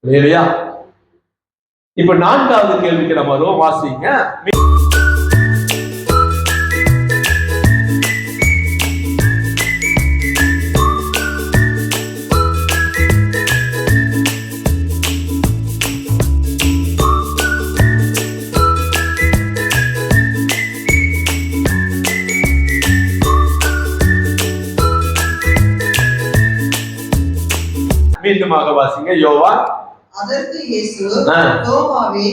இல்லையா? இப்ப 4வது கேள்விக்கு நம்ம வருவோம். வாசிங்க. மீண்டுமாக வாசிங்க. யோவான். அதற்கு இயேசு, தோமாவே,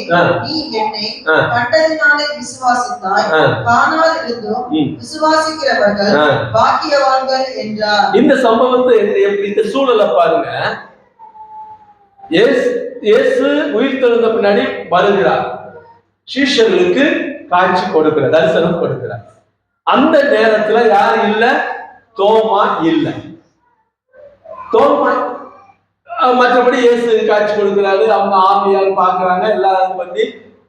நீ என்னை கண்டதினாலே விசுவாசித்தாய், காணாதிருந்தும் விசுவாசிக்கிறவர்கள் பாக்கியவான்கள் என்றார். இந்த சம்பவத்தை, இந்த சூழலை பாருங்க. இயேசு உயிர் தெழுந்த பின்னாடி வருகிறார், சீஷர்களுக்கு காட்சி கொடுக்கிறார், தரிசனம் கொடுக்கிறார். அந்த நேரத்துல யார் இல்ல? தோமா இல்ல. தோமா மற்றபடி இயேசு காட்சி கொடுக்கிறாரு. அவங்க ஆவியால் பாக்குறாங்க, எல்லாரும் பண்ணி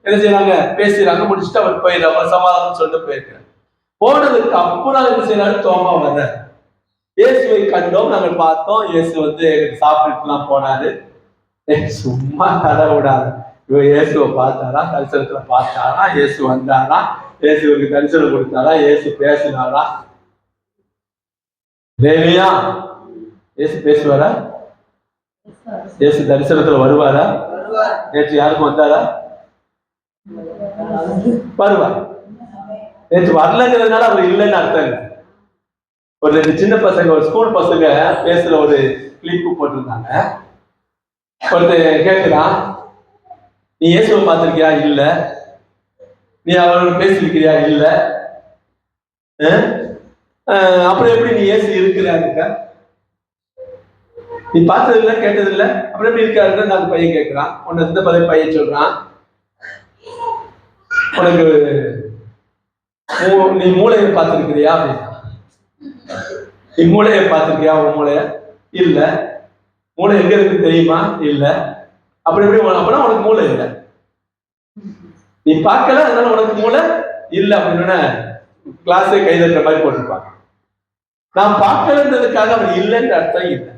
என்ன செய்யறாங்க, பேசுறாங்க. முடிச்சுட்டு அவர் போயிடுறாரு, சமாதானம் சொல்லிட்டு போயிருக்கிறார். போனதுக்கு அப்புறம் என்ன செய்யறாரு? தோமா வர்ற இயேசுவை கண்டோம், நாங்கள் பார்த்தோம். இயேசு எங்களுக்கு சாப்பிட்டுலாம் போனாரு. சும்மா கதை விடாது. இவர் இயேசுவை பார்த்தாரா? தரிசனத்துல பார்த்தாரா? இயேசு வந்தாரா? இயேசுக்கு தரிசனம் கொடுத்தாரா? இயேசு பேசினாரா? இல்லையா? இயேசு பேசுவாரா? இயேசு தரிசனத்துல வருவாரா? நேற்று யாருக்கும் வந்தாரா? வருவார். நேற்று வரலங்கிறதுனால அவர் இல்லைன்னு அர்த்தம் இல்லை. ஒரு 2 சின்ன பசங்க, ஒரு ஸ்கூல் பசங்க பேசுற ஒரு கிளிப்பு போட்டிருந்தாங்க. ஒருத்தர் கேட்கிறான், நீ இயேசுவை பார்த்திருக்கியா? இல்ல. நீ அவரோட பேசிருக்கிறியா? இல்ல. அப்புறம் எப்படி நீ இயேசு இருக்கிறாருக்க? நீ பார்த்தது இல்லை, கேட்டது இல்லை, அப்புறம் எப்படி இருக்காருன்னு அந்த பையன் கேட்கிறான். உன்னை இந்த பையன் சொல்றான், உனக்கு நீ மூளையை பார்த்திருக்கிறியா அப்படின்னா, நீ மூளையை பார்த்திருக்கியா? உன் மூளைய? இல்ல. மூளை எங்க இருக்கு தெரியுமா? இல்ல. அப்படி எப்படி? அப்படின்னா உனக்கு மூளை இல்லை, நீ பார்க்கல, அதனால உனக்கு மூளை இல்லை அப்படின்னு கிளாஸே கைதட்டுற மாதிரி போட்டிருப்பாங்க. நான் பார்க்கலன்றதுக்காக அவர் இல்லைன்ற அர்த்தம் இல்லை,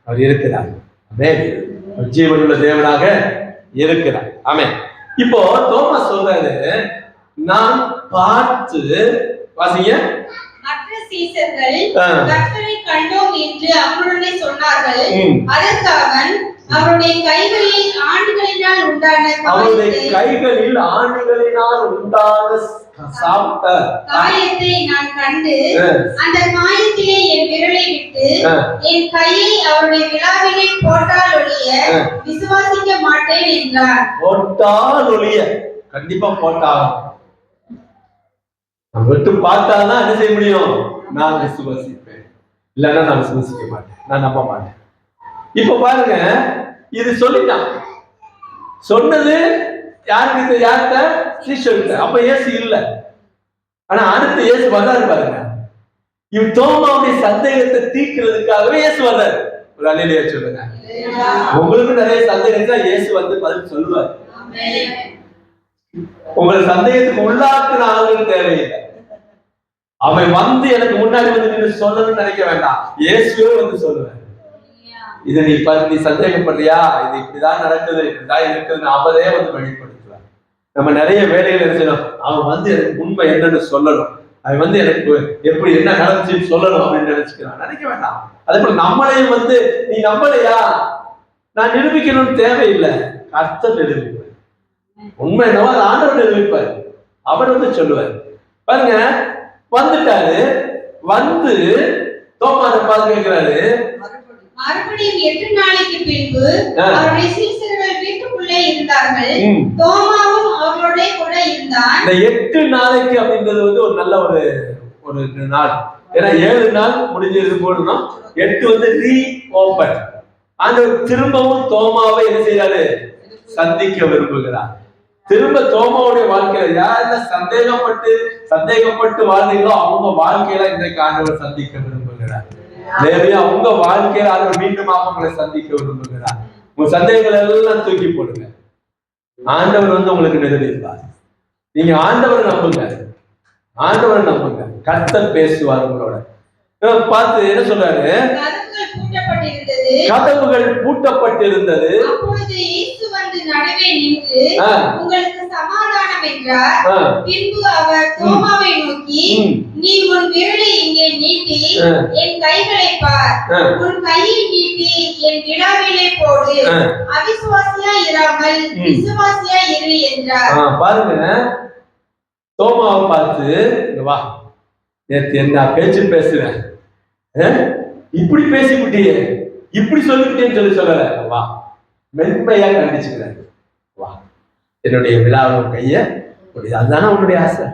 அவர் இருக்கிறார். ஜீவனுள்ள தேவனாக இருக்கிறார். ஆமே. இப்போ தோமா சொல்றாரு, நான் பார்த்து, வாசிங்க. மற்ற சீஷர்கள் கர்த்தரை கண்டோம் என்று அவருடனே சொன்னார்கள். அதற்கு அவன், அவருடைய கைகளில் ஆணிகளினால் உண்டான சாப்பிட்ட காயத்தை நான் கண்டு, அந்த காயத்திலே என் விரலை விட்டு என் கையை அவருடைய விழாவிலே போட்டால் ஒழிய விசுவாசிக்க மாட்டேன் என்றார். போட்டால் ஒழிய, கண்டிப்பா போட்டாலும் விட்டு பார்த்தாதான் என்ன செய்ய முடியும்? நான் விசுவாசிப்பேன், இல்லைன்னா நான் விசுவாசிக்க மாட்டேன், நான் நம்ப மாட்டேன். இப்ப பாருங்க, இது சொல்லிட்டான். சொன்னது யாருக்கு? யார்கிட்ட? சீஷர்கிட்ட. அப்ப இயேசு இல்ல. ஆனா அடுத்து இயேசு வர்றாரு பாருங்க. இவ் தோமாவுடைய சந்தேகத்தை தீர்க்கிறதுக்காகவே இயேசு வர்றாரு. ஒரு அல்லேலூயா சொல்லுங்க. உங்களுக்கு நிறைய சந்தேகம் இயேசு பதில் சொல்லுவார். உங்களை சந்தேகத்துக்கு உள்ளாக்குன ஆளுங்க தேவையில்லை. அவன் எனக்கு முன்னாடி நின்று சொல்லணும்னு நினைக்க வேண்டாம், இயேசுவே சொல்லுவேன். இதை நீ சந்தேகப்படுறியா? இது இப்படிதான் நடக்குது, இப்படிதான் இருக்குதுன்னு அவரே வெளிப்படுத்துவார். நம்ம நிறைய வேலைகள் என்ன செய்யணும்? அவன் எனக்கு உண்மை என்னன்னு சொல்லணும், அவன் எனக்கு எப்படி என்ன நடந்துச்சுன்னு சொல்லணும் அப்படின்னு நினைக்க வேண்டாம். அதே போல நம்மளையும் நீ நம்பலையா, நான் நிரூபிக்கணும்னு தேவையில்லை, கர்த்தர் நிரூபிப்பார். உண்மை என்னவோ அதை ஆண்டவர் நிரூபிப்பார். அவர் சொல்லுவார். பாருங்க, வந்துட்டாரு. தோமாவை பார்த்து கேட்கிறாரு. மறுபடியும் 8 நாளைக்கு பின்பு அவருடைய சீஷர்கள் வீட்டுக்குள்ளே இருந்தார்கள். தோமாவும் அவர்களோட கூட இருந்தான். இந்த 8 நாளைக்கு அப்படின்றது ஒரு நல்ல ஒரு நாள். ஏன்னா 7 நாள் முடிஞ்சது போடணும், 8 ரீ ஓபன். ஆண்டவர் திரும்பவும் தோமாவை என்ன செய்யறாரு? சந்திக்க விரும்புகிறார். திரும்ப தோமாவுடைய வாழ்க்கையில யாரெல்லாம் சந்தேகப்பட்டு வாழ்ந்தீங்களோ அவங்க வாழ்க்கையில இன்றைக்கு ஆண்டவர் சந்திக்க விரும்புகிறார். உங்க வாழ்க்கையில ஆண்டவர் மீண்டும் உங்களை சந்திக்க விரும்புகிறார். உங்க சந்தேகங்கள் எல்லாம் தூக்கி போடுங்க, ஆண்டவர் உங்களுக்கு நிரூபிப்பார். நீங்க ஆண்டவரை நம்புங்க, கர்த்தர் பேசுவார் உங்களோட. பார்த்து என்ன சொல்றாரு? கதவுகள் பூட்டப்பட்டிருந்தது. அப்பொழுது இயேசு வந்து நடுவே நின்று உங்களுக்கு சமாதானம் என்றார். பின்பு அவர் தோமாவை நோக்கி, நீ உன் விரலை இங்கே நீட்டி என் கைகளை பார், உன் கையை நீட்டி என் விழாவிலே போடு, அவிசுவாசியா இராமல் விசுவாசியா இரு என்றார். பாருங்க, தோமாவை பார்த்து, வா, நேத்து என்ன பேச்சு பேசுறேன், இப்படி பேசிவிட்டியே, இப்படி சொல்லிவிட்டேன்னு சொல்லல, வா, மென்மையா கண்டிச்சுக்கிறேன், வா, என்னுடைய விழாவின் கைய, அதுதானே உன்னுடைய ஆசை,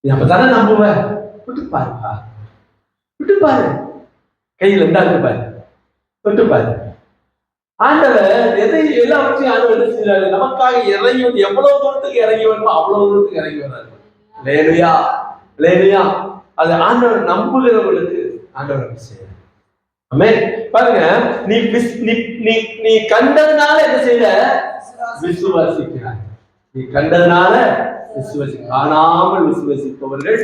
நீ அப்பதானே நம்புவ, விட்டு பாருப்பா, விட்டு பாரு, கையில இருந்தா இருக்கு பாரு, விட்டு பாரு. ஆண்டவர் எதை எல்லாவற்றையும் ஆண்டவர் என்ன செய்யறாரு, நமக்காக இறங்கி வந்து எவ்வளவு தூரத்துக்கு இறங்கி வரணும் அவ்வளவு தூரத்துக்கு இறங்கி வர்றாரு. லேலுயா, லேலுயா. அது ஆண்டவர் நம்புகிறவர்களுக்கு ஆண்டவர் செய்யறாரு. ஆமென். பாருங்க, நீ கண்டதுனால என்ன செய்த, விசுவாசிக்கிறார். நீ கண்டதுனால விசுவாசி, காணாமல் விசுவாசிப்பவர்கள்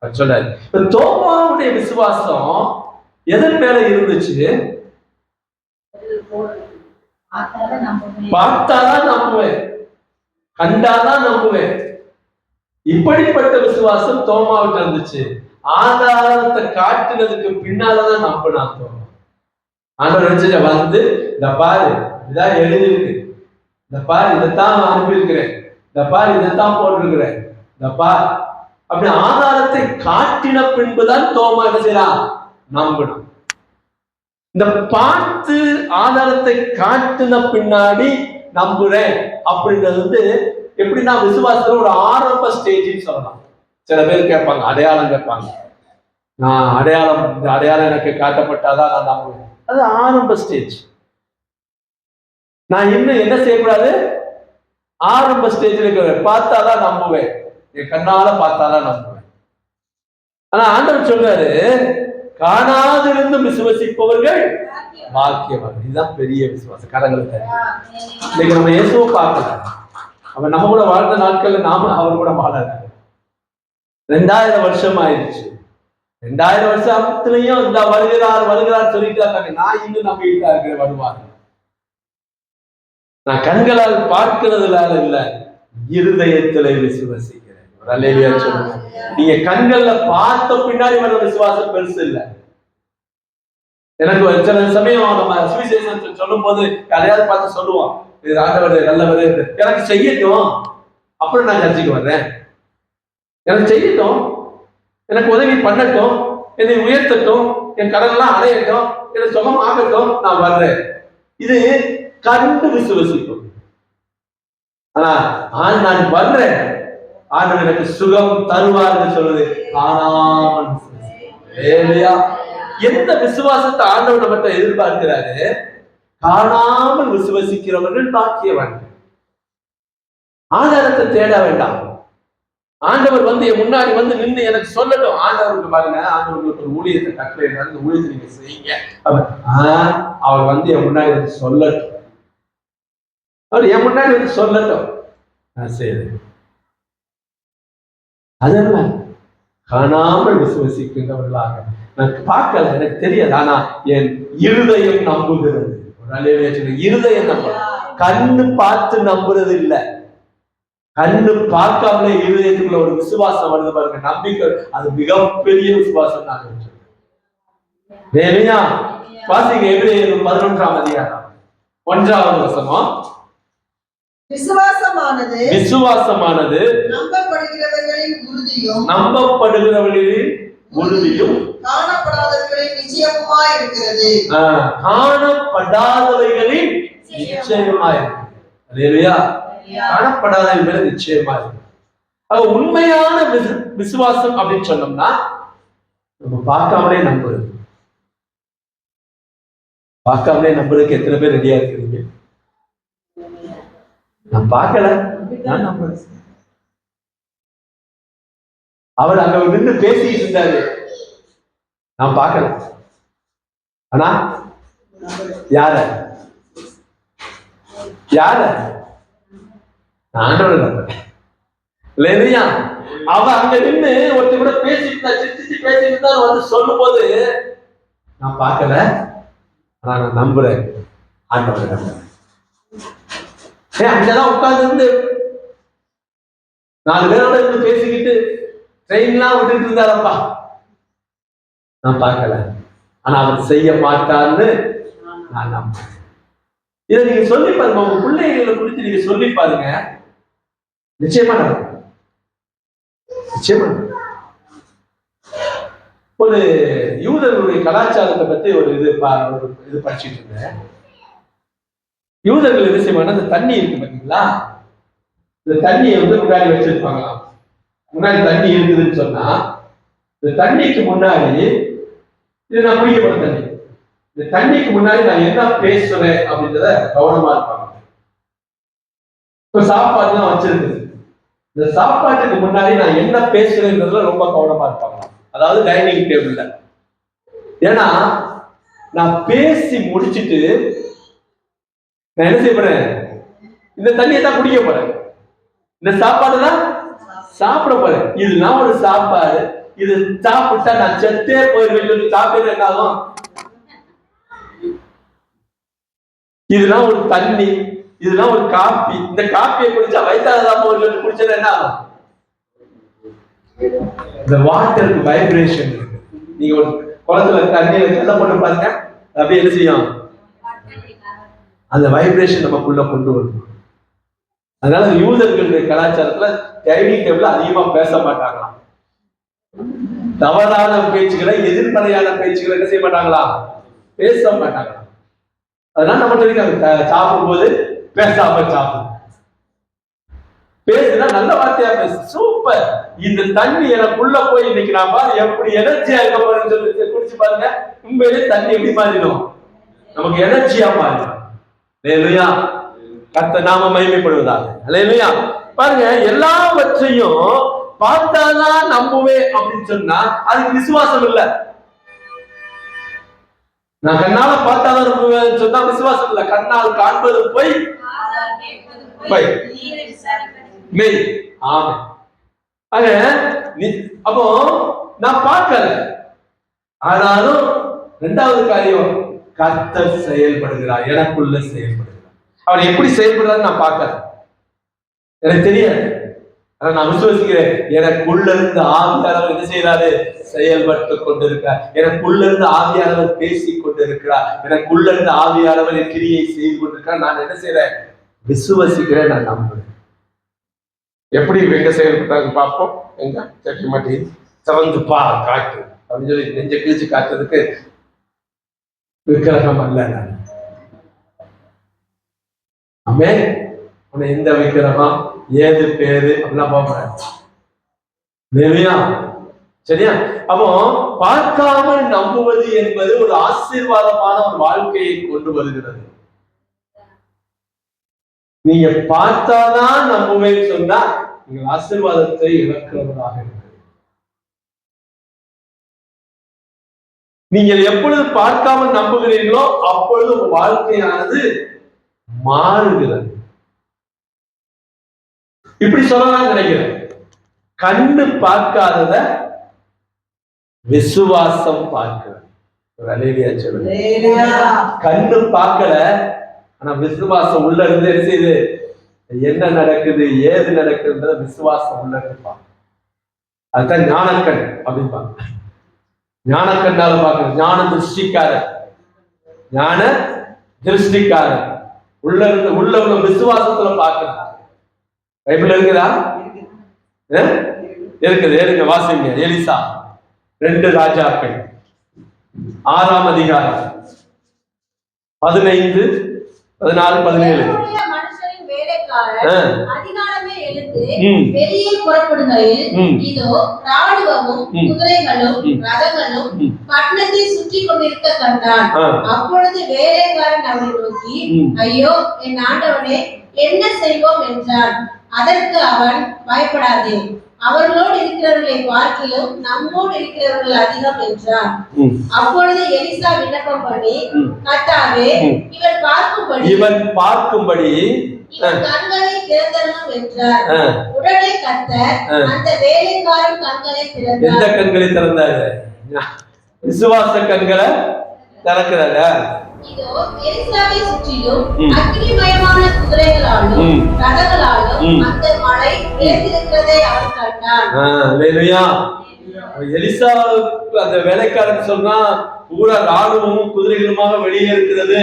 சொல்றாரு. தோமாவுடைய விசுவாசம் எதன் மேல இருந்துச்சு? பார்த்தாதான் நம்புவேன், கண்டாதான் நம்புவேன். இப்படிப்பட்ட விசுவாசம் தோமாவுக்கு இருந்துச்சு. ஆதாரத்தை காட்டுனதுக்கு பின்னாலதான் நம்பினான் தோமா. ஆண்டவர் நினைச்ச வந்து, இந்த பாரு, இதான் எழுதிருக்கு, இந்த பாரு, இதைத்தான் அனுப்பியிருக்கிறேன், இந்த பாரு, இதைத்தான் போட்டிருக்கிறேன், இந்த பார், அப்படி ஆதாரத்தை காட்டின பின்புதான் தோமா என்ன செய்யறான், நம்பினான். இந்த பார்த்து ஆதாரத்தை காட்டின பின்னாடி நம்புறேன் அப்படின்றது எப்படின்னா விசுவாசத்துல ஒரு ஆரம்ப ஸ்டேஜ்னு சொல்லலாம். சில பேர் கேட்பாங்க, அடையாளம் கேட்பாங்க, நான் அடையாளம், இந்த அடையாளம் எனக்கு காட்டப்பட்டாதான் நான் நம்புவேன். அது ஆரம்ப ஸ்டேஜ். நான் இன்னும் என்ன செய்யக்கூடாது, ஆரம்ப ஸ்டேஜ்ல இருக்க, பார்த்தாதான் நம்புவேன், என் கண்ணால பார்த்தாதான் நம்புவேன். ஆனா ஆண்டவர் சொல்றாரு, காணாதிருந்து விசுவாசிப்பவர்கள் பாக்கியவான்கள். இதுதான் பெரிய விசுவாசம். கரங்களை இன்னைக்கு நம்ம இயேசுவை பார்க்கலாம், அவன் நம்ம கூட வாழ்ந்த நாட்கள்ல நாம அவர் கூட வாழல. 2000 வருஷம் ஆயிடுச்சு. 2000 வருஷத்துலயும் இந்த வருகிறார் சொல்லிட்டு இருக்காங்க. நான் இன்னும் நம்பிட்டு இருக்கிறேன், வருவார். நான் கண்களால் பார்க்கிறதுனால இல்ல, இருதயத்துல விசுவாசிக்கிறேன். அல்லேலூயா சொல்லுங்க. நீங்க கண்கள்ல பார்த்த பின்னாடி வர விசுவாசம் பெருசு இல்ல. எனக்கு சில சமயம் நம்ம சுவிசேஷத்தை சொல்லும் போது யாரையாவது பார்த்து சொல்லுவோம், இது ஆண்டவர் நல்லவர், எனக்கு செய்யட்டும், அப்புறம் நான் கட்சிக்கு வர்றேன், எனக்கு செய்யட்டும், எனக்கு உதவி பண்ணட்டும், என்னை உயர்த்தட்டும், என் கடன்லாம் அடையட்டும், எனக்கு சுகம் ஆகட்டும், நான் வர்றேன். இது கண்டு விசுவாசிக்கும். ஆனா நான் வர்றேன், ஆண்டவர் எனக்கு சுகம் தருவார்னு சொல்றது காணாமல். எந்த விசுவாசத்தை ஆண்டவர் நம்மகிட்ட எதிர்பார்க்கிறாரு? காணாமல் விசுவாசிக்கிறவர்கள் பாக்கியவான்கள். ஆதாரத்தை தேட வேண்டாம். ஆண்டவர் வந்து என் முன்னாடி வந்து நின்று எனக்கு சொல்லட்டும். ஆண்டவருக்கு பாருங்க, ஆண்டவருக்கு ஒரு ஊழியத்தை கட்டளை, அந்த ஊழியத்தை நீங்க செய்யுங்க, அவர் வந்து என் முன்னாடி வந்து சொல்லட்டும், அவர் என் முன்னாடி வந்து சொல்லட்டும், நான் செய்யறேன். அதெல்லாம் காணாமல் விசுவாசிக்கின்றவர்களாக நான் பார்க்கல, எனக்கு தெரியாது, ஆனா என் இருதயம் நம்புகிறது. இருதயம் நம்ப, கண்ணு பார்த்து நம்புறது இல்ல, கண்ணு பார்க்காமலே இருதயத்துக்குள்ள ஒரு விசுவாசம் வருது பாருங்க, நம்பிக்கை. அது மிகப்பெரிய விசுவாசம். நான் வேலையா வாசிங்க, எபிரேயர் 11ஆம் அதிகாரம் 1வது வசனம். விசுவாசமானது நம்பப்படுகிறவர்களின் உறுதியும் காணப்படாதவர்களின் நிச்சயமாய் இருக்கிறது. காணப்படாதவைகளின் நிச்சயமாய் இருக்கிறது. அல்லேலூயா. காணப்படாதவைகளின் நிச்சயமாய் இருக்கிறது. அது உண்மையான விசுவாசம் அப்படின்னு சொன்னோம்னா, நம்ம பார்க்காமலே நம்புறது. பார்க்காமலே நம்புறதுக்கு எத்தனை பேர் ரெடியா இருக்கிறீங்க? நான் பார்க்கல, நான் நம்புறேன். அவர் அங்க நின்று பேசிட்டு இருந்தாரு, நான் பார்க்கல, ஆனா யார ஆண்டவர் நம்புறேன். இல்லையா? அவ அங்க நின்று ஒருத்தர் கூட பேசிட்டு சிரிச்சு பேசிட்டு தான் வந்து சொல்லும் போது நான் பார்க்கல, ஆனா நான் நம்புறேன், ஆண்டவரை நம்புறேன். அங்கதான் உட்கார்ந்து இருந்து 4 பேரோட இருந்து பேசிக்கிட்டு ட்ரெயின்லாம் விட்டுட்டு இருந்தாரப்பா. நான் பார்க்கல, ஆனா அவர் செய்ய மாட்டார்னு நான் நம்புறேன். இதை நீங்க சொல்லி பாருங்க, உங்க பிள்ளைகளை குறித்து நீங்க சொல்லி பாருங்க, நிச்சயமா நடக்கும். நிச்சயமா ஒரு யூதர்களுடைய கலாச்சாரத்தை பத்தி ஒரு இது படிச்சுட்டு இருந்தேன். யூதர்கள் என்ன செய்வாங்க, இந்த தண்ணி இருக்கு பாத்தீங்களா, இந்த தண்ணியை முன்னாடி வச்சிருப்பாங்களாம். முன்னாடி தண்ணி இருக்குதுன்னு சொன்னா இந்த தண்ணிக்கு முன்னாடி, இது நான் குடிக்க போற தண்ணி, இந்த தண்ணிக்கு முன்னாடி நான் என்ன பேசுறேன் அப்படின்றத கவனமா இருப்பாங்க. இப்ப சாப்பாடுலாம் வச்சிருக்குது, இந்த சாப்பாட்டுக்கு முன்னாடி நான் என்ன பேசுறேன்றதுல ரொம்ப கவனமா இருப்பாங்க. அதாவது டைனிங் டேபிள்ல. ஏன்னா நான் பேசி முடிச்சுட்டு நான் என்ன செய்ய போறேன், இந்த தண்ணியை தான் குடிக்க போறேன், இந்த சாப்பாடு தான் சாப்பிட போறேன். இதுதான் ஒரு சாப்பாடு, இது சாப்பிட்டா நான் செத்தே போயிருவேன் சொல்லி சாப்பிட்டு என்ன ஆகும்? இதெல்லாம் ஒரு தண்ணி, இதெல்லாம் ஒரு காப்பி, இந்த காப்பியை குடிச்சா வயிற்றாலதான் போய் குடிச்சது என்ன ஆகும்? இந்த வாட்டருக்கு வைப்ரேஷன் இருக்கு. நீங்க ஒரு குளத்துல தண்ணியை வெள்ள போட்டு பாருங்க, அப்படியே என்ன செய்யும், அந்த வைப்ரேஷன் நமக்குள்ள கொண்டு வரும். அதனால யூதர்களுடைய கலாச்சாரத்துல டைனிங் டேபிள்ல அதிகமா பேச மாட்டாங்களாம். தவறான பேச்சுக்களை, எதிர்மறையான பேச்சுக்களை என்ன செய்ய மாட்டாங்களா, பேச மாட்டாங்களாம். அதனால நம்ம சொல்லிருக்காங்க, சாப்பிடும் போது பேசாம சாப்பிடும், பேசுனா நல்ல வார்த்தையா பேசு. சூப்பர், இந்த தண்ணி எனக்குள்ள போய் இன்னைக்கு நான் பாரு எப்படி எனர்ஜியா இருக்க போறேன்னு சொல்லி குடிச்சு பாருங்க, உண்மையிலே தண்ணி எப்படி மாறிடும், நமக்கு எனர்ஜியா மாறிடும். அல்லேலூயா, கர்த்தர் நாம மகிமைப்படுவதாக. அல்லேலூயா. பாருங்க, எல்லாவற்றையும் பார்த்தாதான் நம்புவேன் அப்படின்னு சொன்னா அதுக்கு விசுவாசம் இல்லை. நான் கண்ணால பார்த்தாதான் நம்புவேன் சொன்னா விசுவாசம் இல்லை. கண்ணால் காண்பது போய் மெய். ஆமா. அப்போ நான் பார்க்கல, ஆனாலும் 2வது காரியம், கர்த்தர் செயல்படுகிறார், எனக்குள்ள செயல்படுகிறார். அவர் எப்படி செயல்படுறாரு நான் பார்க்கல, எனக்கு தெரியாது, ஆனா நான் விசுவசிக்கிறேன். எனக்குள்ள இருந்து ஆவியானவர் என்ன செய்யறாரு, செயல்பட்டு கொண்டிருக்கிறார். எனக்குள்ள இருந்து ஆவியானவர் பேசிக் கொண்டிருக்கிறார். எனக்குள்ள இருந்து ஆவியானவர் என் கிரியை செய்து கொண்டிருக்கிறார். நான் என்ன செய்யறேன், விசுவசிக்கிறேன், நான் நம்புறேன். எப்படி எங்க செயல்பட்டாங்க பார்ப்போம். எங்க சட்டி மாட்டி சிறந்து பா காட்டு அப்படின்னு சொல்லி நெஞ்ச கிழிச்சு காட்டுறதுக்கு விக்கிரகம் அல்ல. அம்மே உன்னை எந்த விக்கிரகம், ஏது பேரு அப்படிலாம் பார்ப்பேன். சரியா? அப்போ பார்க்காமல் நம்புவது என்பது ஒரு ஆசீர்வாதமான ஒரு வாழ்க்கையை கொண்டு வருகிறது. நீங்க பார்த்தாதான் நம்புவேன்னு சொன்னா நீங்கள் ஆசீர்வாதத்தை இழக்கிறவராக இருக்கு. நீங்கள் எப்பொழுது பார்க்காமல் நம்புகிறீர்களோ அப்பொழுது உங்க வாழ்க்கையானது மாறுகிறது. இப்படி சொல்லலாம் நினைக்கிறேன். கண்ணு பார்க்காதத விசுவாசம் பார்க்கிறது. கண்ணு பார்க்கல, ஆனா விசுவாசம் உள்ள இருந்து என்ன செய்யுது, என்ன நடக்குது ஏது நடக்குதுன்றத விசுவாசம் உள்ள இருப்பாங்க. அதுதான் ஞானக்கண் அப்படின்பாங்க. ஞானக்கண்ணால பார்க்கணும். ஞான திருஷ்டிக்காரர், ஞான திருஷ்டிக்காரர் உள்ள இருந்து உள்ள விசுவாசத்துல பார்க்கணும். பைபிள் இருக்குதா? இருக்குது, எடுங்க வாசிங்க. எலிசா 2 ராஜாக்கள் 6ஆம் அதிகாரம் 15, 14, 17. அதிகாலமே எழுந்து வெளியே புறப்படுகையில் இதோ ராணுவமும் குதிரைகளும் ரதங்களும் பட்டணத்தை சுற்றி கொண்டிருக்க கண்டான். அப்பொழுது வேலைக்காரன் அவனை நோக்கி, ஐயோ என் ஆண்டவனே, என்ன செய்வோம் என்றான். அதற்கு அவன், பயப்படாதே, அவர்களோடு இருக்கிறவர்களை பார்க்கிலும் நம்மோடு இருக்கிறவர்கள் அதிகம் என்றார். அப்பொழுது எலிசா விண்ணப்பம் பண்ணி, கர்த்தாவே, இவன் பார்க்கும்படி இவன் கண்களை திறந்தரணும் என்றார். உடனே கர்த்தர் அந்த வேலைக்காரன் கண்களை திறந்தார். எந்த கண்களை திறந்தாரு? விசுவாச கண்களை திறக்கிறாரு. இதோ எலிசாவை சுற்றிலும் அக்கினிமயமான குதிரைகளாலும் ரதங்களாலும் அந்த மலை நிறைந்திருக்கிறதை அவன் கண்டான். எலிசா அந்த வேலைக்காரன் சொன்னா பூரா ராணுவமும் குதிரைகளுமாக வெளியே இருக்கிறது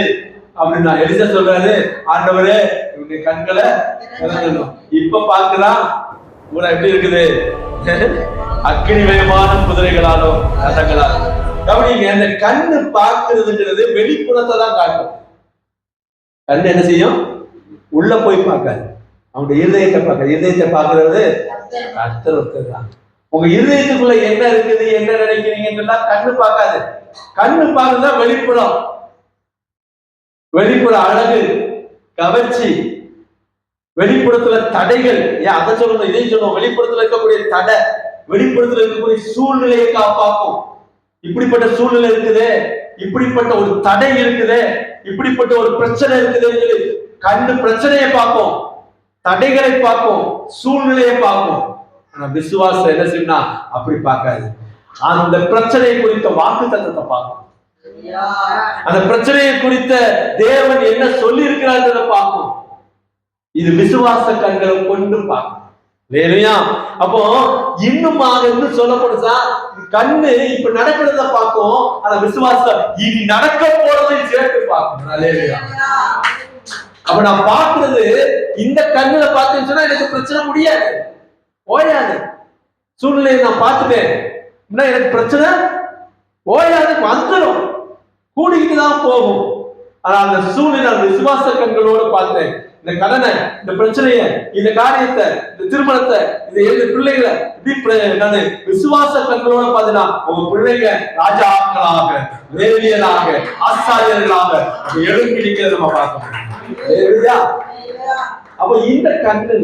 அப்படின்னா எலிசா சொல்றாரு, ஆண்டவரே இவனுடைய கண்களை திறக்கணும். இப்ப பாக்குறான் பூரா எப்படி இருக்குது, அக்கினிமயமான குதிரைகளாலும் ரதங்களாலும். கவனிங்க, அந்த கண்ணு பார்க்கிறதுங்கிறது வெளிப்புறத்தை தான் காட்டும். கண்ணு என்ன செய்யும்? உள்ள போய் பார்க்காது, அவனுடைய இருதயத்தை பார்க்க. இருதயத்தை பார்க்கறது கர்த்தர் ஒருத்தர் தான். உங்க இருதயத்துக்குள்ள என்ன இருக்குது, என்ன நினைக்கிறீங்கன்னா கண்ணு பார்க்காது. கண்ணு பார்க்கறதுதான் வெளிப்புறம். வெளிப்புற அழகு, கவர்ச்சி, வெளிப்புறத்துல தடைகள். ஏன் அதை சொல்லணும், இதையும் சொல்லணும். வெளிப்புறத்துல இருக்கக்கூடிய தடை, வெளிப்புறத்துல இருக்கக்கூடிய சூழ்நிலையை பார்க்கும். இப்படிப்பட்ட சூழ்நிலை இருக்குது, இப்படிப்பட்ட ஒரு தடை இருக்குது, இப்படிப்பட்ட ஒரு பிரச்சனை இருக்குதுன்னு சொல்லி கண்ணு பிரச்சனையை பார்க்கும், தடைகளை பார்க்கும், சூழ்நிலையை பார்க்கும். ஆனா விசுவாசம் என்ன செய்யணும்? அப்படி பார்க்காது. அந்த பிரச்சனை குறித்த வாக்கு தத்தத்தை பார்க்கும். அந்த பிரச்சனையை குறித்த தேவன் என்ன சொல்லி இருக்கிறார் பார்க்கும். இது விசுவாச கண்களை கொண்டு பார்க்கும். இல்லையா? அப்போ இன்னுமாக சொல்லப்படுதா, கண்ணு இப்ப நடக்கிறத பார்க்கும், ஆனா விசுவாசம் இனி நடக்க போறதை சேர்த்து பார்க்கும். அப்ப நான் பார்க்கிறது இந்த கண்ணுல பார்த்தேன்னு சொன்னா எனக்கு பிரச்சனை முடியாது, ஓயாது. சூழ்நிலையை நான் பார்த்துட்டேன், எனக்கு பிரச்சனை ஓயாது, வந்துடும், கூடிக்கிட்டு தான் போகும். ஆனா அந்த சூழ்நிலை விசுவாச கண்களோடு பார்த்தேன். இந்த கடனை, இந்த பிரச்சனைய, இந்த காரியத்தை, இந்த திருமணத்தை, இந்த பிள்ளைகளை நான் விசுவாச கண்களோட பார்த்தீங்கன்னா உங்க பிள்ளைங்க ராஜாக்களாக, வேதியலாக, ஆசாரியர்களாக எழுப்பி நிற்கிறத நம்ம பார்க்கணும். அப்ப இந்த கண்ணு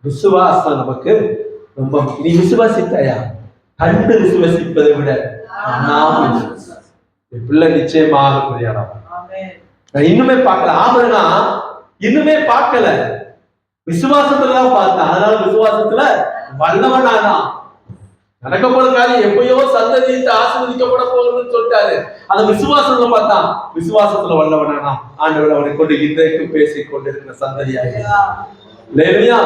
விசுவாசம் நமக்கு ரொம்ப. நீ விசுவாசித்தாயா? கண்டு விசுவாசிப்பதை விட பிள்ளை நிச்சயமாக புரியாதான். நான் இன்னுமே பார்க்கல. ஆபரணம் இன்னுமே பார்க்கல, விசுவாசத்துலதான் பார்த்தேன். அதனால விசுவாசத்துல வல்லவனாதான். நடக்க போற காரியம் எப்பயோ சந்ததித்து ஆசீர்வதிக்கப்பட போகுதுன்னு சொல்லிட்டாரு. அந்த விசுவாசத்துல பார்த்தா விசுவாசத்துல வல்லவனானா ஆண்டவர் அவனை கொண்டு இன்றைக்கும் பேசிக் கொண்டிருக்கிற சந்ததியாக. இல்லையா?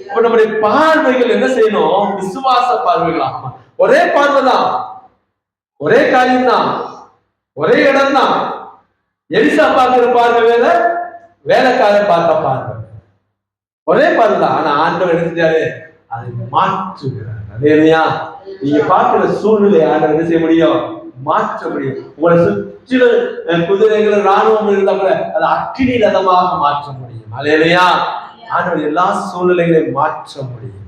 இப்ப நம்முடைய பார்வைகள் என்ன செய்யணும்? விசுவாச பார்வைகளாக. ஒரே பார்வைதான், ஒரே காரியம் தான், ஒரே இடம் தான். எலிசா பார்க்கிற பார்வை வேற, வேலைக்காரன் பார்த்த பார்வை ஒரே பார்வை தான். ஆனா ஆண்டவர் என்ன செஞ்சாரு? அதை மாற்றுகிறார். இல்லையா? நீங்க பார்க்கிற சூழ்நிலை ஆண்டவர் என்ன செய்ய முடியும்? மாற்ற முடியும். உங்களை சுற்றிலும் குதிரைகள் ராணுவம் இருந்தா கூட அதை அக்கினி ரதமாக மாற்ற முடியும். இல்லையா? ஆண்டவர் எல்லா சூழ்நிலைகளையும் மாற்ற முடியும்.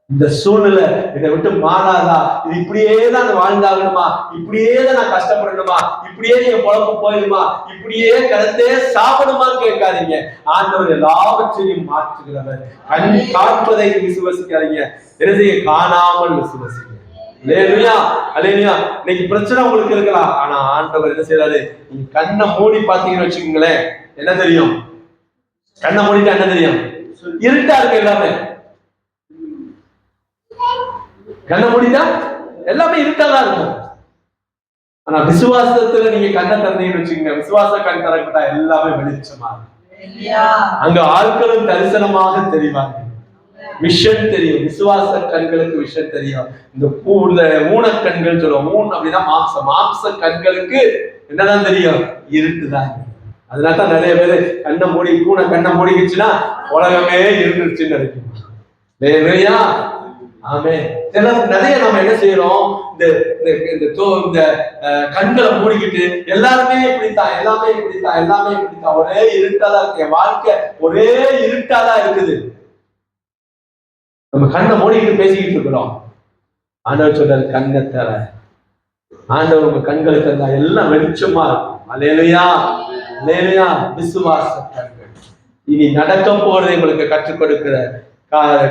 இந்த சூழ்நிலை என்னை விட்டு மாறாதா? இது இப்படியே தான் வாழ்ந்தாகணுமா? இப்படியே தான் நான் கஷ்டப்படணுமா? இப்படியே நீங்க பொழப்பு போயிடுமா? இப்படியே கடந்தே சாப்பிடுமான்னு கேட்காதீங்க. ஆண்டவர் எல்லாவற்றையும் மாற்றுகிறவர். கண் காப்பதை விசுவசிக்காதீங்க, எதையை காணாமல் விசுவசிங்க. அல்லேலூயா, அல்லேலூயா. இன்னைக்கு பிரச்சனை உங்களுக்கு இருக்கலாம், ஆனா ஆண்டவர் என்ன செய்யறாரு? நீங்க கண்ணை மூடி பாத்தீங்கன்னு வச்சுக்கோங்களேன், என்ன தெரியும்? கண்ணை மூடிட்டா என்ன தெரியும்? இருட்டா இருக்கு எல்லாமே. கண்ணை மூடிட்டா எல்லாமே இருட்டாதான் இருக்கும். ஆனா விசுவாசத்துல நீங்க கண்ணை திறந்தீங்கன்னு வச்சுக்கோங்க, விசுவாச கண் திறக்கிட்டா எல்லாமே வெளிச்சமா இருக்கும். அங்க ஆட்களும் தரிசனமாக தெரிவாங்க. விஷன் தெரியும், விசுவாச கண்களுக்கு விஷன் தெரியும். இந்த ஊனக்கண்கள் சொல்லுவோம். ஊன் அப்படின்னா மாம்சம். மாம்ச கண்களுக்கு என்னதான் தெரியும்? இருட்டுதான். அதனாலதான் நிறைய பேரு கண்ணை மூடி கண்ணை மூடிக்குச்சுன்னா உலகமே இருந்துருச்சுன்னு நினைக்கும். இல்லையா? ஆமே. நிறைய நம்ம என்ன செய்யறோம்? இந்த கண்களை மூடிக்கிட்டு எல்லாருமே இப்படித்தான், எல்லாமே இப்படித்தான், எல்லாமே இப்படித்தான், ஒரே இருட்டாதான் இருக்கு. என் வாழ்க்கை ஒரே இருட்டாதான் இருக்குது. நம்ம கண்ணை மூடிக்கிட்டு பேசிக்கிட்டு இருக்கிறோம். ஆண்டவர் சொல்றாரு, கண்ணை தர. ஆண்டவர் உங்க கண்களுக்கு இருந்தா எல்லாம் வெளிச்சமா இருக்கும். அல்லேலூயா, அல்லேலூயா. விசுவாச கண்கள் இனி நடக்க போறதை உங்களுக்கு கற்றுக் கொடுக்கிற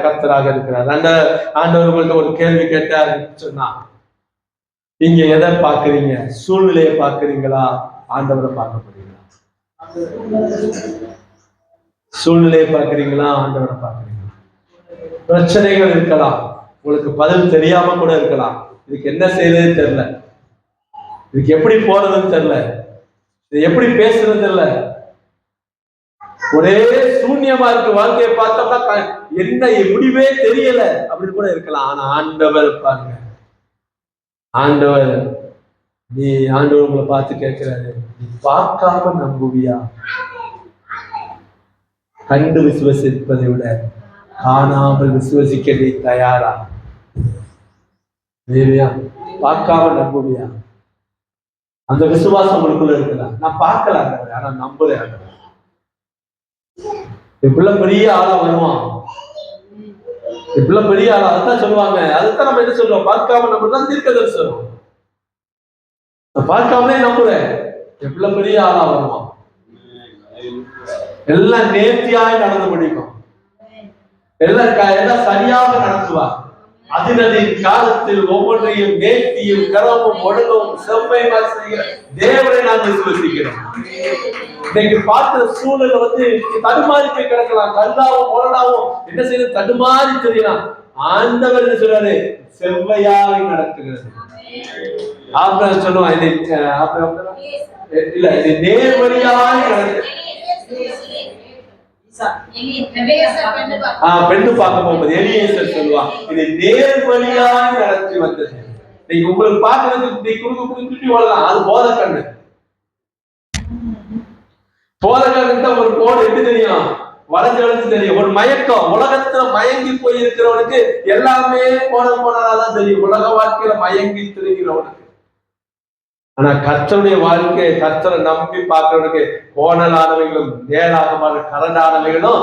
கர்த்தராக இருக்கிறார். அந்த ஆண்டவர் உங்கள்ட்ட ஒரு கேள்வி கேட்டார் சொன்னா, நீங்க எதை பாக்குறீங்க? சூழ்நிலையை பாக்குறீங்களா? ஆண்டவரை பார்க்க போறீங்களா? சூழ்நிலையை பாக்குறீங்களா? ஆண்டவரை பாக்குறீங்களா? பிரச்சனைகள் இருக்கலாம், உங்களுக்கு பதில் தெரியாம கூட இருக்கலாம். இதுக்கு என்ன செய்யறதே தெரியல. இதுக்கு எப்படி போறதுன்னு தெரியல, இது எப்படி பேசுறது தெரியல, ஒரே சூன்யமா இருக்கு. வாழ்க்கையை பார்த்தோம்னா என்ன முடிவே தெரியல அப்படின்னு கூட இருக்கலாம். ஆனா ஆண்டவர் பாருங்க, ஆண்டவர் உங்களை பார்த்து கேட்கிறாரு, நீ பார்க்காம நம்புவியா? கண்டு விசுவசிப்பதை விட காணாமல் விசுவசிக்க நீ தயாரா? பார்க்காம நம்புவியா? அந்த விசுவாசம் உங்களுக்குள்ள இருக்கலாம். நான் பார்க்கல ஆனா நம்புறேன். இப்படில பெரிய ஆளா வருவான், இப்படில பெரிய ஆளா, அதான் சொல்லுவாங்க. அதுதான் நம்ம என்ன சொல்றோம், பார்க்காம நம்புறதுதான் தீர்க்கதரிசனம். நான் பார்க்காமலே நம்புறேன், எப்படில பெரிய ஆளா வருவான். எல்லாம் நேர்த்தியாக நடந்து முடிக்கும், எல்லாம் சரியாக நடத்துவார். அதினதின் காலத்தில் ஒவ்வொன்றையும் நேர்த்தியும் கரமும் ஒழுங்கும் செம்மையுமாக செய்கிற தேவனை நாம் விசுவசிக்கிறோம். இன்னைக்கு பார்க்கிற சூழலை தடுமாறி போய் கிடக்கலாம், கல்லாவும் முரணாவும் என்ன செய்யறது தடுமாறி தெரியலாம். ஆண்டவர் என்ன சொல்றாரு, செவ்வையாக நடத்துகிறது. ஆபிரகாம் சொல்லுவான், இல்ல இது நேர்வழியாக நடக்குது. பெண்ணு பார்க்க போகும்போது எலியேசர் சொல்லுவான், இது நேர்வழியாக நடத்தி வந்தது. நீங்க உங்களுக்கு பார்க்கறதுக்கு குறுக்கு வரலாம், அது போத கண்ணு. போத கண்ணு ஒரு கோடு எப்படி தெரியும், வளைஞ்சு தெரியும். ஒரு மயக்கம், உலகத்துல மயங்கி போய் இருக்கிறவனுக்கு எல்லாமே போனதான் தெரியும். உலக வாழ்க்கையில மயங்கி திரிகிறவனுக்கு. ஆனா கர்த்தருடைய வாழ்க்கையை கர்த்தரை நம்பி பார்க்கிறவனுக்கு கோணலானவைகளும் நேராகமான கரண்டானவைகளும்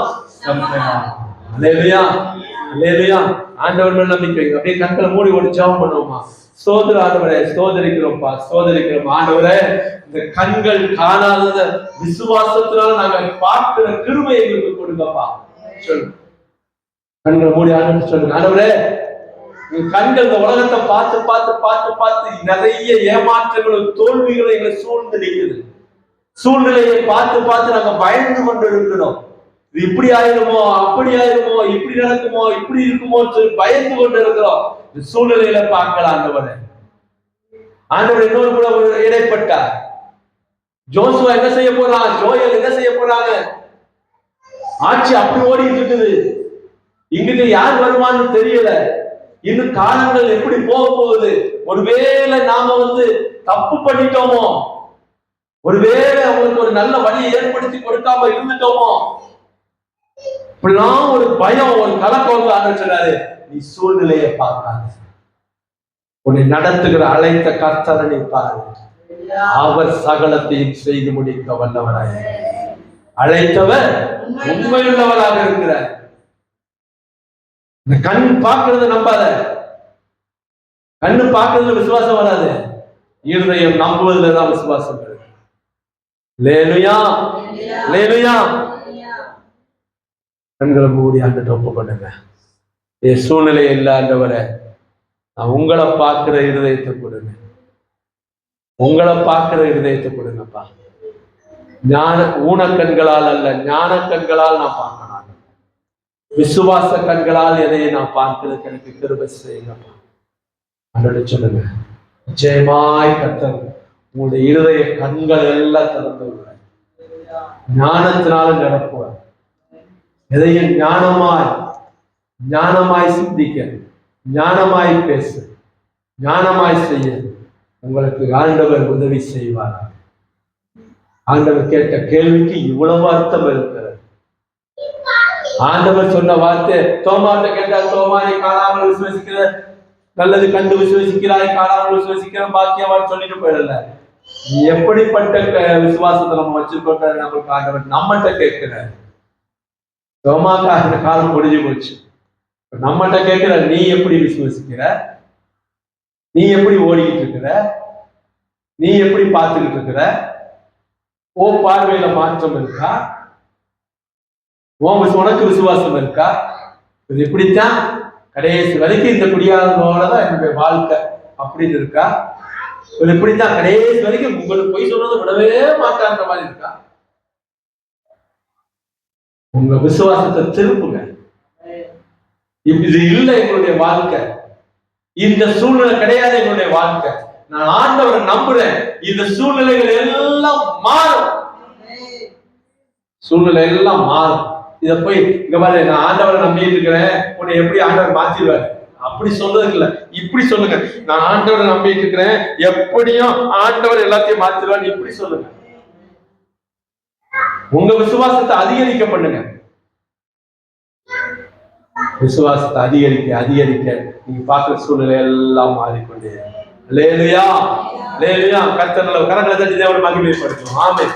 ஆண்டவர் மேல் நம்பிக்கை. அப்படியே கண்களை மூடி ஒரு ஜெபம் பண்ணுவோமா? சோதர ஆண்டவரே, சோதரிக்கிறோம்ப்பா, சோதரிக்கிறோம் ஆண்டவரே. இந்த கண்கள் காணாத விசுவாசத்தினால நாங்கள் பார்க்கிற கிருபை எங்களுக்கு கொடுங்கப்பா. சொல்லு, கண்களை மூடி ஆண்டவர் சொல்லுங்க. ஆண்டவரே, கண்கள் இந்த உலகத்தை பார்த்து பார்த்து பார்த்து பார்த்து நிறைய ஏமாற்றங்களும் தோல்விகளும் எங்களை சூழ்ந்து நிற்குது. சூழ்நிலையை பார்த்து பார்த்து நாங்க பயந்து கொண்டு இருக்கிறோம். இது இப்படி ஆயிருமோ, அப்படி ஆயிருமோ, இப்படி நடக்குமோ, இப்படி இருக்குமோன்னு சொல்லி பயந்து கொண்டு இருக்கிறோம். இந்த சூழ்நிலையில பார்க்கலாம் ஆண்டவரே. ஆண்டவர் இன்னொரு கூட இடைப்பட்டார். ஜோசுவா என்ன செய்ய போறான், ஜோயல் என்ன செய்ய போறாங்க? ஆட்சி அப்படி ஓடிட்டு இருக்குது. இங்கிட்ட யார் வருவான்னு தெரியல. இன்னும் காலங்கள் எப்படி போக போகுது? ஒருவேளை நாம தப்பு பண்ணிட்டோமோ, ஒருவேளை அவங்களுக்கு ஒரு நல்ல வழியை ஏற்படுத்தி கொடுக்காம இருந்துட்டோமோ, இப்படிலாம் ஒரு பயம், ஒரு கலக்கம் ஆரம்பிச்சாரு. நீ சூழ்நிலையை பார்க்காத, உன்னை நடத்துகிற அழைத்த கர்த்தரை நீ பாரு. அவர் சகலத்தையும் செய்து முடிக்க வல்லவராக, அழைத்தவர் உண்மையுள்ளவராக இருக்கிறார். இந்த கண் பார்க்கறத நம்பாத, கண்ணு பார்க்கறதுல விசுவாசம் வராது. இருதயம் நம்புவதுலதான் விசுவாசம் வருது. லேலுயா, லேலுயா. கண்களை மூடி ஆண்டு ஒப்பு பண்ணுங்க. என் சூழ்நிலை இல்லாதவரை நான் உங்களை பார்க்கிற இருதயத்தை கொடுங்க, உங்களை பார்க்கிற இருதயத்தை கொடுங்கப்பா. ஊன கண்களால் அல்ல, ஞான கண்களால் நான் பார்க்கணும். விசுவாச கண்களால் எதையை நான் பார்க்கிறதுக்கு எனக்கு கிருபை செய்யுங்கப்பா. அதோட சொல்லுங்க, ஜெயமாய் கர்த்தர் உங்களுடைய இருதய கண்கள் எல்லாம் திறந்து விடுவார், ஞானத்தினால நிரப்புவார். எதையும் ஞானமாய் சிந்திக்க, ஞானமாய் பேச, ஞானமாய் செய்ய உங்களுக்கு ஆண்டவர் உதவி செய்வார். ஆண்டவர் கேட்ட கேள்விக்கு இவ்வளவு அர்த்தம் இருக்கிறது. ஆண்டவர் சொன்ன வார்த்தை, தோமாட்ட கேட்டால், தோமா நீ காணாமல் விசுவசிக்கிற, நல்லது கண்டு விசுவசிக்கிறாய், காணாமல் விசுவசிக்கிற பாக்கியவான் சொல்லிட்டு போயிடல. எப்படிப்பட்ட விசுவாசத்தை நம்ம வச்சிருக்கோம் நம்மளுக்கு ஆண்டவர் நம்மகிட்ட கேட்கிற. தோமாக்கா அந்த காலம் முடிஞ்சு போச்சு. நம்மகிட்ட கேட்கிற, நீ எப்படி விசுவசிக்கிற, நீ எப்படி ஓடிக்கிட்டு இருக்கிற, நீ எப்படி பார்த்துக்கிட்டு இருக்கிற, ஓ பார்வையில மாற்றம் இருக்கா, உனக்கு விசுவாசம் இருக்கா? இது இப்படித்தான் கடைசி வரைக்கும் இந்த குடியானோடதான் என்னுடைய வாழ்க்கை அப்படின்னு இருக்கா? இது இப்படித்தான் கடைசி வரைக்கும் உங்களுக்கு போய் சொன்னதை விடவே மாட்டான்ற மாதிரி இருக்கா? உங்க விசுவாசத்தை திருப்புங்க. இது இல்லை எங்களுடைய வாழ்க்கை, இந்த சூழ்நிலை கிடையாது எங்களுடைய வாழ்க்கை, நான் ஆண்டவரை நம்புறேன், இந்த சூழ்நிலைகள் எல்லாம் மாறும். சூழ்நிலை எல்லாம் மாறும். இத போய் இங்க பாரு, நான் ஆண்டவரை நம்பிட்டு இருக்கிறேன், உன்னை எப்படி ஆண்டவர் மாத்திடுவாரு அப்படி சொல்றதுக்கு இல்ல. இப்படி சொல்லுங்க, நான் ஆண்டவரை நம்பிட்டு இருக்கிறேன், எப்படியும் ஆண்டவர் எல்லாத்தையும் மாத்திடுவாரு, இப்படி சொல்லுங்க. உங்க விசுவாசத்தை அதிகரிக்க பண்ணுங்க. விசுவாசத்தை அதிகரிக்க அதிகரிக்க நீங்க பார்க்கிற சூழ்நிலை எல்லாம் மாறிக்கொண்டே. அல்லேலூயா, அல்லேலூயா. கர்த்தர் கரங்களை தட்டி தேவனை மகிமைப்படுத்தும். ஆமென்.